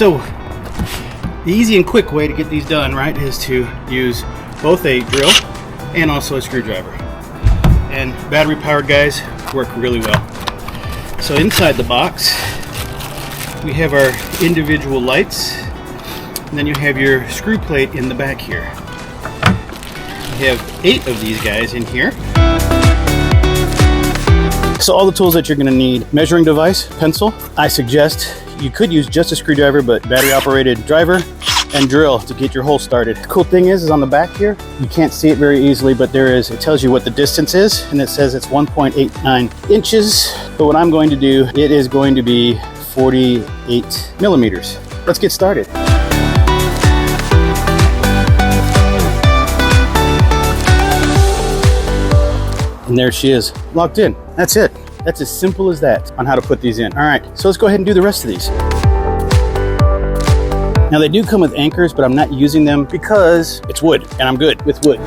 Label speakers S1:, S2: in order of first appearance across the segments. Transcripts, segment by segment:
S1: So the easy and quick way to get these done, right, is to use both a drill and also a screwdriver. And battery powered guys work really well. So inside the box, we have our individual lights, and then you have your screw plate in the back here. We have 8 of these guys in here. So all the tools that you're going to need: measuring device, pencil. I suggest you could use just a screwdriver, but battery operated driver, and drill to get your hole started. The cool thing is on the back here, you can't see it very easily, but it tells you what the distance is, and it says it's 1.89 inches. But what I'm going to do, it is going to be 48 millimeters. Let's get started. And there she is, locked in. That's it. That's as simple as that on how to put these in. All right, so let's go ahead and do the rest of these. Now they do come with anchors, but I'm not using them because it's wood, and I'm good with wood.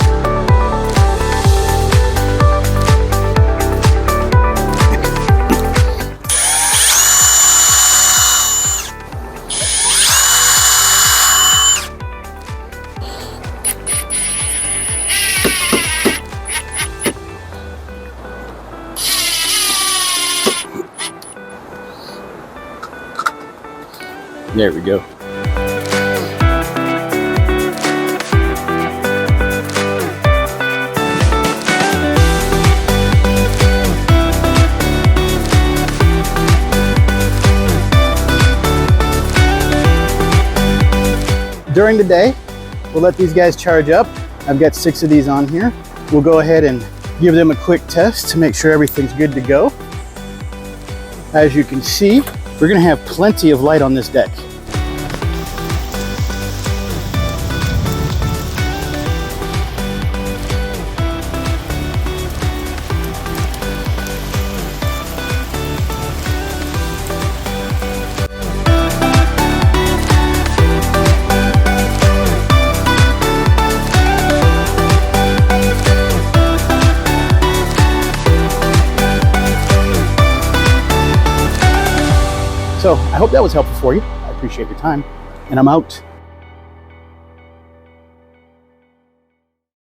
S1: There we go. During the day, we'll let these guys charge up. I've got 6 of these on here. We'll go ahead and give them a quick test to make sure everything's good to go. As you can see, we're gonna have plenty of light on this deck. So I hope that was helpful for you. I appreciate your time, and I'm out.